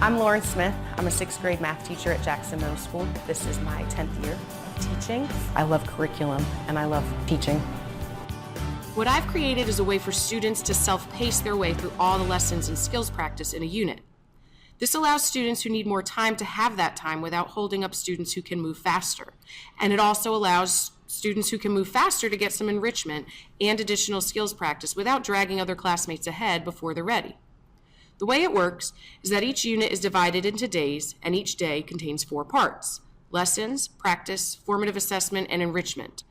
I'm Lauren Smith. I'm a 6th grade math teacher at Jackson Middle School. This is my 10th year of teaching. I love curriculum and I love teaching. What I've created is a way for students to self-pace their way through all the lessons and skills practice in a unit. This allows students who need more time to have that time without holding up students who can move faster. And it also allows students who can move faster to get some enrichment and additional skills practice without dragging other classmates ahead before they're ready. The way it works is that each unit is divided into days, and each day contains 4 parts: lessons, practice, formative assessment, and enrichment.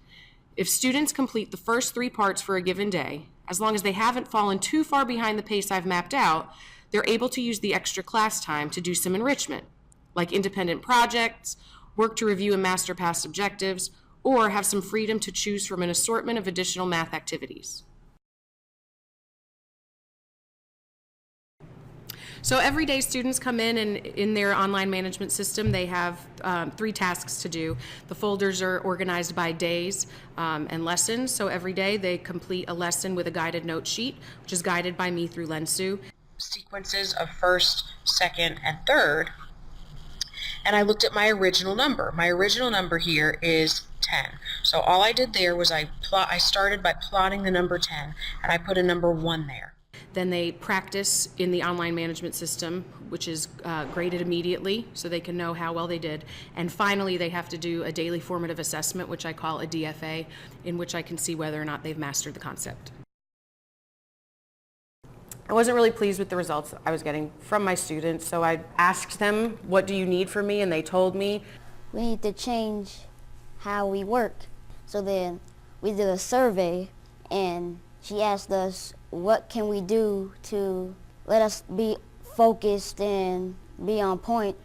If students complete the first 3 parts for a given day, as long as they haven't fallen too far behind the pace I've mapped out, they're able to use the extra class time to do some enrichment, like independent projects, work to review and master past objectives, or have some freedom to choose from an assortment of additional math activities. So every day students come in, and in their online management system they have 3 tasks to do. The folders are organized by days and lessons, so every day they complete a lesson with a guided note sheet, which is guided by me through Lensu. Sequences of first, second, and third, and I looked at my original number. My original number here is 10. So all I did there was I started by plotting the number 10, and I put a number 1 there. Then they practice in the online management system, which is graded immediately so they can know how well they did. And finally, they have to do a daily formative assessment, which I call a DFA, in which I can see whether or not they've mastered the concept. I wasn't really pleased with the results I was getting from my students, so I asked them, what do you need from me? And they told me, we need to change how we work. So then we did a survey, and she asked us, what can we do to let us be focused and be on point?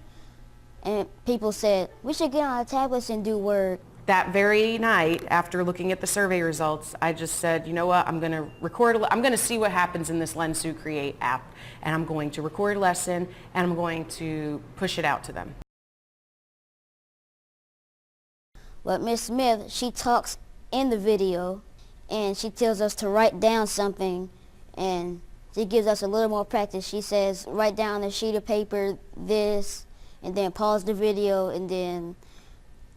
And people said, we should get on our tablets and do work. That very night, after looking at the survey results, I just said, you know what, I'm going to see what happens in this Lensu Create app, and I'm going to record a lesson, and I'm going to push it out to them. But Miss Smith, she talks in the video, and she tells us to write down something, and she gives us a little more practice. She says, write down on a sheet of paper this, and then pause the video, and then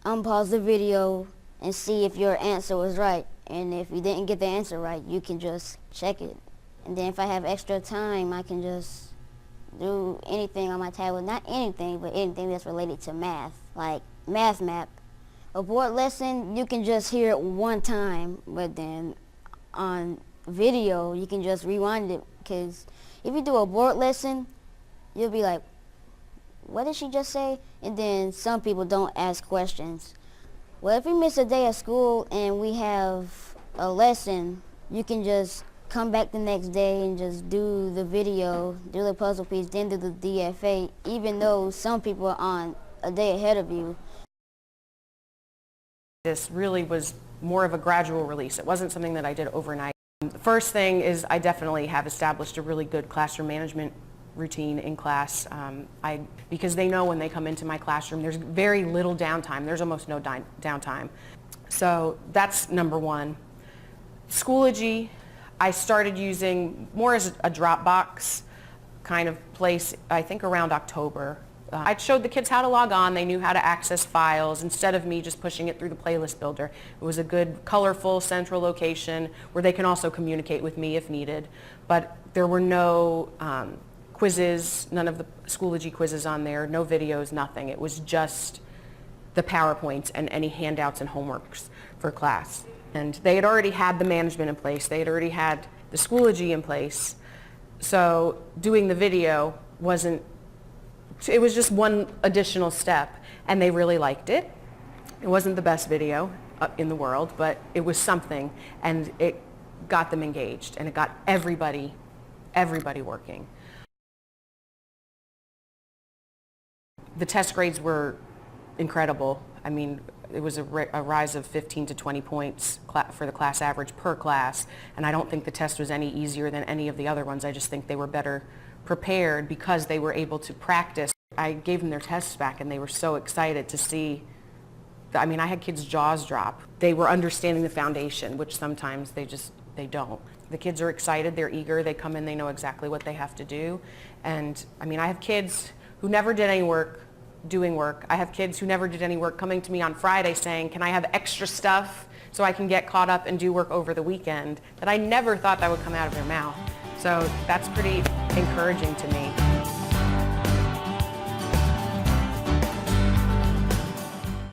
unpause the video and see if your answer was right. And if you didn't get the answer right, you can just check it. And then if I have extra time, I can just do anything on my tablet. Not anything, but anything that's related to math, like Math Map. A board lesson, you can just hear it one time, but then on video, you can just rewind it, because if you do a board lesson, you'll be like, what did she just say? And then some people don't ask questions. Well, if we miss a day of school and we have a lesson, you can just come back the next day and just do the video, do the puzzle piece, then do the DFA, even though some people are on a day ahead of you. This really was more of a gradual release. It wasn't something that I did overnight. The first thing is I definitely have established a really good classroom management routine in class, because they know when they come into my classroom there's very little downtime. There's almost no downtime. So that's number 1. Schoology, I started using more as a Dropbox kind of place, I think around October. I showed the kids how to log on. They knew how to access files instead of me just pushing it through the playlist builder. It was a good, colorful, central location where they can also communicate with me if needed. But there were no quizzes, none of the Schoology quizzes on there, no videos, nothing. It was just the PowerPoints and any handouts and homeworks for class. And they had already had the management in place. They had already had the Schoology in place. So doing the video it was just one additional step, and they really liked it. It wasn't the best video in the world, but it was something, and it got them engaged, and it got everybody working. The test grades were incredible. I mean, it was a rise of 15 to 20 points for the class average per class, and I don't think the test was any easier than any of the other ones. I just think they were better prepared because they were able to practice. I gave them their tests back, and they were so excited to see. I mean, I had kids' jaws drop. They were understanding the foundation, which sometimes they don't. The kids are excited, they're eager, they come in, they know exactly what they have to do. And I mean, I have kids who never did any work doing work. I have kids who never did any work coming to me on Friday saying, can I have extra stuff so I can get caught up and do work over the weekend, that I never thought that would come out of their mouth. So that's pretty encouraging to me.